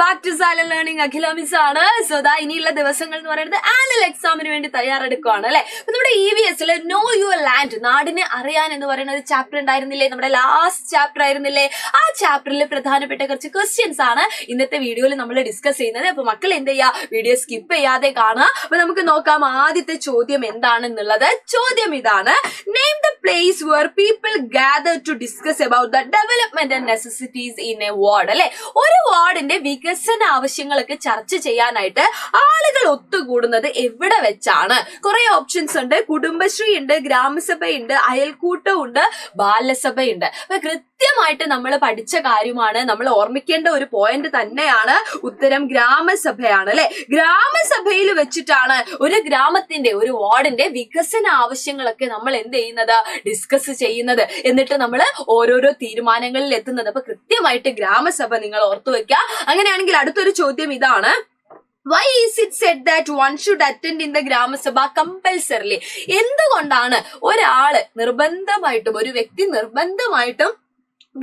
Back to silent learning. Akhila miss ആണ്. So ദാ ഇനിയുള്ള ദിവസങ്ങൾ എന്ന് പറയുന്നത് ആനുവൽ എക്സാമിന് വേണ്ടി തയ്യാറെടുക്കുകയാണ് അല്ലെ. അപ്പൊ നമ്മുടെ EVS നോ യുവർ ലാൻഡ്, നാടിനെ അറിയാൻ എന്ന് പറയുന്ന ഒരു ചാപ്റ്റർ ഉണ്ടായിരുന്നില്ലേ, നമ്മുടെ ലാസ്റ്റ് ചാപ്റ്റർ ആയിരുന്നില്ലേ. ആ ചാപ്റ്ററിൽ പ്രധാനപ്പെട്ട കുറച്ച് ക്വസ്റ്റ്യൻസ് ആണ് ഇന്നത്തെ വീഡിയോയിൽ നമ്മൾ ഡിസ്കസ് ചെയ്യുന്നത്. അപ്പൊ മക്കൾ എന്ത് ചെയ്യാ, വീഡിയോ സ്കിപ്പ് ചെയ്യാതെ കാണുക. അപ്പൊ നമുക്ക് നോക്കാം ആദ്യത്തെ ചോദ്യം എന്താണെന്നുള്ളത്. ചോദ്യം ഇതാണ്: name the place were people gather to discuss about the development and necessities in a ward. അല്ലെ, ഒരു വാർഡിന്റെ വികസന ആവശ്യങ്ങളൊക്കെ ചർച്ച ചെയ്യാനായിട്ട് ആളുകൾ ഒത്തുകൂടുന്നത് എവിടെ വെച്ചാണ്? കുറെ ഓപ്ഷൻസ് ഉണ്ട്. കുടുംബശ്രീ ഉണ്ട്, ഗ്രാമസഭയുണ്ട്, അയൽക്കൂട്ടം ഉണ്ട്, ബാലസഭയുണ്ട്. അപ്പൊ കൃത്യമായിട്ട് നമ്മൾ പഠിച്ച കാര്യമാണ്, നമ്മൾ ഓർമ്മിക്കേണ്ട ഒരു പോയിന്റ് തന്നെയാണ്. ഉത്തരം ഗ്രാമസഭയാണ് അല്ലെ. ഗ്രാമസഭയിൽ വെച്ചിട്ടാണ് ഒരു ഗ്രാമത്തിന്റെ, ഒരു വാർഡിന്റെ വികസന ആവശ്യങ്ങളൊക്കെ നമ്മൾ എന്ത് ചെയ്യുന്നത്, ഡിസ്കസ് ചെയ്യുന്നത്. എന്നിട്ട് നമ്മൾ ഓരോരോ തീരുമാനങ്ങളിൽ എത്തുന്നത്. അപ്പൊ കൃത്യമായിട്ട് ഗ്രാമസഭ നിങ്ങൾ ഓർത്തു വെക്കുക. അങ്ങനെയാണെങ്കിൽ അടുത്തൊരു ചോദ്യം ഇതാണ്: Why is it said that one should attend in the grama sabha compulsorily? എന്തുകൊണ്ടാണ് ഒരാള് നിർബന്ധമായിട്ടും, ഒരു വ്യക്തി നിർബന്ധമായിട്ടും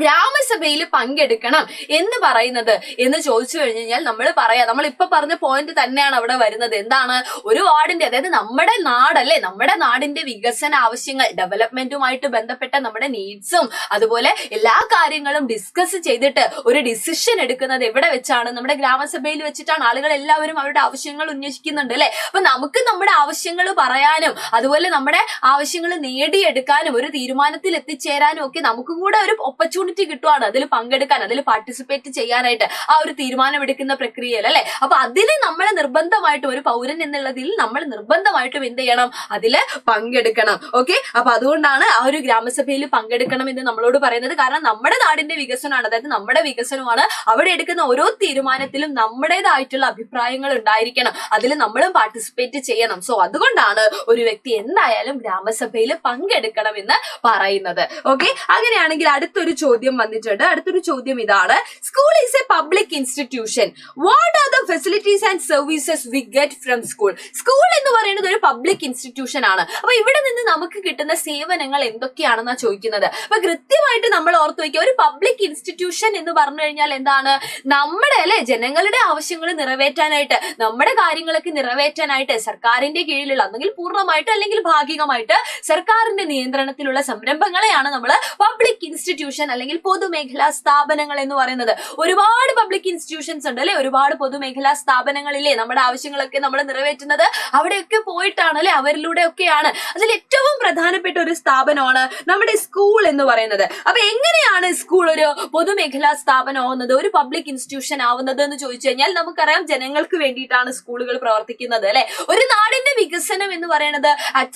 ഗ്രാമസഭയിൽ പങ്കെടുക്കണം എന്ന് പറയുന്നത് എന്ന് ചോദിച്ചു കഴിഞ്ഞാൽ നമ്മൾ പറയാം, നമ്മൾ ഇപ്പൊ പറഞ്ഞ പോയിന്റ് തന്നെയാണ് അവിടെ വരുന്നത്. എന്താണ്? ഒരു വാർഡിന്റെ, അതായത് നമ്മുടെ നാടല്ലേ, നമ്മുടെ നാടിന്റെ വികസന ആവശ്യങ്ങൾ, ഡെവലപ്മെന്റുമായിട്ട് ബന്ധപ്പെട്ട നമ്മുടെ നീഡ്സും അതുപോലെ എല്ലാ കാര്യങ്ങളും ഡിസ്കസ് ചെയ്തിട്ട് ഒരു ഡിസിഷൻ എടുക്കുന്നത് എവിടെ വെച്ചാണ്? നമ്മുടെ ഗ്രാമസഭയിൽ വെച്ചിട്ടാണ്. ആളുകൾ എല്ലാവരും അവരുടെ ആവശ്യങ്ങൾ ഉന്നയിക്കുന്നുണ്ട് അല്ലെ. അപ്പൊ നമുക്ക് നമ്മുടെ ആവശ്യങ്ങൾ പറയാനും അതുപോലെ നമ്മുടെ ആവശ്യങ്ങൾ നേടിയെടുക്കാനും ഒരു തീരുമാനത്തിൽ എത്തിച്ചേരാനും ഒക്കെ നമുക്കും കൂടെ ഒരു ഓപ്പർച്യൂണിറ്റി കിട്ടുവാണ്, അതിൽ പങ്കെടുക്കാൻ, അതിൽ പാർട്ടിസിപ്പേറ്റ് ചെയ്യാനായിട്ട്, ആ ഒരു തീരുമാനം എടുക്കുന്ന പ്രക്രിയയിൽ അല്ലെ. അപ്പൊ അതിൽ നമ്മൾ നിർബന്ധമായിട്ടും, ഒരു പൗരൻ എന്നുള്ളതിൽ നമ്മൾ നിർബന്ധമായിട്ടും എന്ത് ചെയ്യണം, അതില് പങ്കെടുക്കണം. ഓക്കെ, അപ്പൊ അതുകൊണ്ടാണ് ആ ഒരു ഗ്രാമസഭയിൽ പങ്കെടുക്കണം എന്ന് നമ്മളോട് പറയുന്നത്. കാരണം നമ്മുടെ നാടിന്റെ വികസനമാണ്, അതായത് നമ്മുടെ വികസനമാണ്. അവിടെ എടുക്കുന്ന ഓരോ തീരുമാനത്തിലും നമ്മുടേതായിട്ടുള്ള അഭിപ്രായങ്ങൾ ഉണ്ടായിരിക്കണം, അതിൽ നമ്മളും പാർട്ടിസിപ്പേറ്റ് ചെയ്യണം. സോ അതുകൊണ്ടാണ് ഒരു വ്യക്തി എന്തായാലും ഗ്രാമസഭയിൽ പങ്കെടുക്കണം എന്ന് പറയുന്നത്. ഓക്കെ, അങ്ങനെയാണെങ്കിൽ അടുത്തൊരു ചോദ്യം വന്നിട്ടുണ്ട്. അടുത്തൊരു ചോദ്യം ഇതാണ്: school is A public institution. What are the facilities and services we get from school? School എന്ന് പറയുന്നത് ഒരു പബ്ലിക് ഇൻസ്റ്റിറ്റ്യൂഷൻ ആണ്. അപ്പൊ ഇവിടെ നിന്ന് നമുക്ക് കിട്ടുന്ന സേവനങ്ങൾ എന്തൊക്കെയാണെന്നാ ചോദിക്കുന്നത്. അപ്പൊ കൃത്യമായിട്ട് നമ്മൾ ഓർത്തു വയ്ക്കുക, ഒരു പബ്ലിക് ഇൻസ്റ്റിറ്റ്യൂഷൻ എന്ന് പറഞ്ഞു കഴിഞ്ഞാൽ എന്താണ്? നമ്മുടെ അല്ലെ ജനങ്ങളുടെ ആവശ്യങ്ങൾ നിറവേറ്റാനായിട്ട്, നമ്മുടെ കാര്യങ്ങളൊക്കെ നിറവേറ്റാനായിട്ട് സർക്കാരിന്റെ കീഴിലുള്ള, അല്ലെങ്കിൽ പൂർണ്ണമായിട്ട് അല്ലെങ്കിൽ ഭാഗികമായിട്ട് സർക്കാരിന്റെ നിയന്ത്രണത്തിലുള്ള സംരംഭങ്ങളെയാണ് നമ്മൾ പബ്ലിക് ഇൻസ്റ്റിറ്റ്യൂഷൻ അല്ലെങ്കിൽ പൊതുമേഖലാ സ്ഥാപനങ്ങൾ എന്ന് പറയുന്നത്. ഒരുപാട് പബ്ലിക് ഇൻസ്റ്റിറ്റ്യൂഷൻസ് ഉണ്ട് അല്ലെ, ഒരുപാട് പൊതുമേഖലാ സ്ഥാപനങ്ങളിലെ നമ്മുടെ ആവശ്യങ്ങളൊക്കെ നമ്മൾ നിറവേറ്റുന്നത് അവിടെയൊക്കെ പോയിട്ടാണ് അല്ലെ, അവരിലൂടെ ഒക്കെയാണ്. അതിൽ ഏറ്റവും പ്രധാനപ്പെട്ട ഒരു സ്ഥാപനമാണ് നമ്മുടെ സ്കൂൾ എന്ന് പറയുന്നത്. അപ്പൊ എങ്ങനെയാണ് സ്കൂൾ ഒരു പൊതുമേഖലാ സ്ഥാപനം ആവുന്നത്, ഒരു പബ്ലിക് ഇൻസ്റ്റിറ്റ്യൂഷൻ ആവുന്നത് എന്ന് ചോദിച്ചു കഴിഞ്ഞാൽ നമുക്കറിയാം, ജനങ്ങൾക്ക് വേണ്ടിയിട്ടാണ് സ്കൂളുകൾ പ്രവർത്തിക്കുന്നത് അല്ലെ. ഒരു നാടിന്റെ വികസനം എന്ന് പറയുന്നത്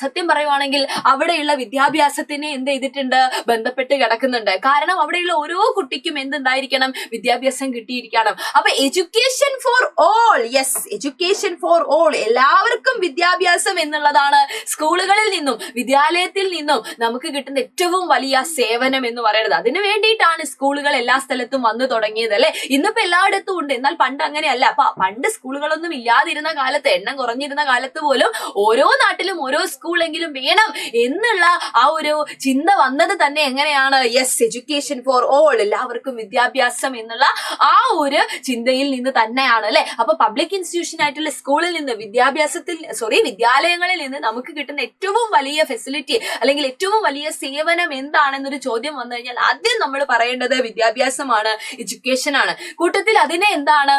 സത്യം പറയുവാണെങ്കിൽ അവിടെയുള്ള വിദ്യാഭ്യാസത്തിനെ എന്ത് ചെയ്തിട്ടുണ്ട്, ബന്ധപ്പെട്ട് കിടക്കുന്നുണ്ട്. കാരണം അവിടെയുള്ള ഓരോ കുട്ടിക്കും എന്തുണ്ടായിരിക്കണം, വിദ്യാഭ്യാസം കിട്ടിയിരിക്കണം. അപ്പൊ education for all, yes, education for all, എല്ലാവർക്കും വിദ്യാഭ്യാസം എന്നുള്ളതാണ് സ്കൂളുകളിൽ നിന്നും വിദ്യാലയത്തിൽ നിന്നും നമുക്ക് കിട്ടുന്ന ഏറ്റവും വലിയ സേവനം എന്ന് പറയുന്നത്. അതിനു വേണ്ടിയിട്ടാണ് സ്കൂളുകൾ എല്ലാ സ്ഥലത്തും വന്നു തുടങ്ങിയത് അല്ലെ. ഇന്നിപ്പോ എല്ലായിടത്തും ഉണ്ട്, എന്നാൽ പണ്ട് അങ്ങനെയല്ല. അപ്പൊ പണ്ട് സ്കൂളുകളൊന്നും ഇല്ലാതിരുന്ന കാലത്ത്, എണ്ണം കുറഞ്ഞിരുന്ന കാലത്ത് പോലും ഓരോ നാട്ടിലും ഓരോ സ്കൂളെങ്കിലും വേണം എന്നുള്ള ആ ഒരു ചിന്ത വന്നത് തന്നെ എങ്ങനെയാണ്? യെസ്, എഡ്യൂക്കേഷൻ ഫോർ ഓൾ, എല്ലാവർക്കും വിദ്യാഭ്യാസം എന്നുള്ള ആ ഒരു ചിന്തയിൽ നിന്ന് തന്നെയാണ് അല്ലെ. അപ്പൊ പബ്ലിക് ഇൻസ്റ്റിറ്റ്യൂഷൻ ആയിട്ടുള്ള സ്കൂളിൽ നിന്ന്, വിദ്യാലയങ്ങളിൽ നിന്ന് നമുക്ക് കിട്ടുന്ന ഏറ്റവും വലിയ ഫെസിലിറ്റി അല്ലെങ്കിൽ ഏറ്റവും വലിയ സേവനം എന്താണെന്നൊരു ചോദ്യം വന്നു കഴിഞ്ഞാൽ ആദ്യം നമ്മൾ പറയേണ്ടത് വിദ്യാഭ്യാസമാണ്, എഡ്യൂക്കേഷൻ ആണ്. കൂട്ടത്തിൽ അതിനെ എന്താണ്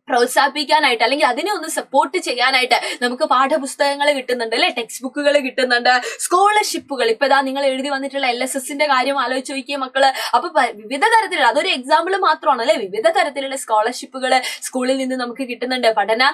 പ്രോത്സാഹിപ്പിക്കാനായിട്ട് അല്ലെങ്കിൽ അതിനെ ഒന്ന് സപ്പോർട്ട് ചെയ്യാനായിട്ട് നമുക്ക് പാഠപുസ്തകങ്ങൾ കിട്ടുന്നുണ്ട് അല്ലെ, ടെക്സ്റ്റ് ബുക്കുകൾ കിട്ടുന്നുണ്ട്, സ്കോളർഷിപ്പുകൾ. ഇപ്പൊ ഇതാ നിങ്ങൾ എഴുതി വന്നിട്ടുള്ള LSSന്റെ കാര്യം ആലോചിച്ച് നോക്കിയേ മക്കള്. അപ്പൊ വിവിധ തരത്തിലുള്ള, അതൊരു എക്സാമ്പിൾ മാത്രമാണ് അല്ലെ, വിവിധ തരത്തിലുള്ള സ്കോളർഷിപ്പുകൾ സ്കൂളിൽ നിന്ന് നമുക്ക് കിട്ടുന്നുണ്ട്, പഠന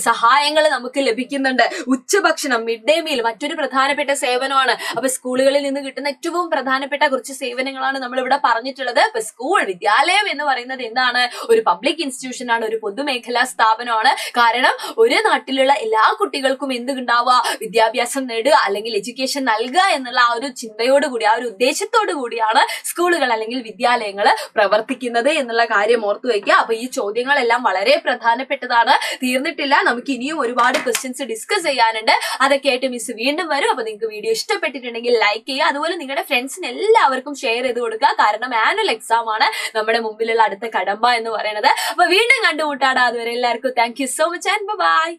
സഹായങ്ങൾ നമുക്ക് ലഭിക്കുന്നുണ്ട്, ഉച്ചഭക്ഷണം, മിഡ് ഡേ മീൽ മറ്റൊരു പ്രധാനപ്പെട്ട സേവനമാണ്. അപ്പൊ സ്കൂളുകളിൽ നിന്ന് കിട്ടുന്ന ഏറ്റവും പ്രധാനപ്പെട്ട കുറച്ച് സേവനങ്ങളാണ് നമ്മൾ ഇവിടെ പറഞ്ഞിട്ടുള്ളത്. അപ്പൊ സ്കൂൾ, വിദ്യാലയം എന്ന് പറയുന്നത് എന്താണ്? ഒരു പബ്ലിക് ഇൻസ്റ്റിറ്റ്യൂഷൻ ആണ്, ഒരു പൊതുമേഖല പൊതുമേഖലാ സ്ഥാപനമാണ്. കാരണം ഒരു നാട്ടിലുള്ള എല്ലാ കുട്ടികൾക്കും എന്തുണ്ടാവുക, വിദ്യാഭ്യാസം നേടുക അല്ലെങ്കിൽ എഡ്യൂക്കേഷൻ നൽകുക എന്നുള്ള ആ ഒരു ചിന്തയോടുകൂടി, ആ ഒരു ഉദ്ദേശത്തോടു കൂടിയാണ് സ്കൂളുകൾ അല്ലെങ്കിൽ വിദ്യാലയങ്ങൾ പ്രവർത്തിക്കുന്നത് എന്നുള്ള കാര്യം ഓർത്തു വയ്ക്കുക. അപ്പൊ ഈ ചോദ്യങ്ങളെല്ലാം വളരെ പ്രധാനപ്പെട്ടതാണ്, തീർന്നിട്ടില്ല. നമുക്ക് ഇനിയും ഒരുപാട് ക്വസ്റ്റ്യൻസ് ഡിസ്കസ് ചെയ്യാനുണ്ട്. അതൊക്കെ ആയിട്ട് മിസ് വീണ്ടും വരും. അപ്പൊ നിങ്ങൾക്ക് വീഡിയോ ഇഷ്ടപ്പെട്ടിട്ടുണ്ടെങ്കിൽ ലൈക്ക് ചെയ്യുക, അതുപോലെ നിങ്ങളുടെ ഫ്രണ്ട്സിന് എല്ലാവർക്കും ഷെയർ ചെയ്ത് കൊടുക്കുക. കാരണം ആനുവൽ എക്സാം ആണ് നമ്മുടെ മുമ്പിലുള്ള അടുത്ത കടമ്പ എന്ന് പറയുന്നത്. അപ്പൊ വീണ്ടും കണ്ടുമുട്ടാടാ. അതുവരെ എല്ലാവർക്കും thank you so much and by.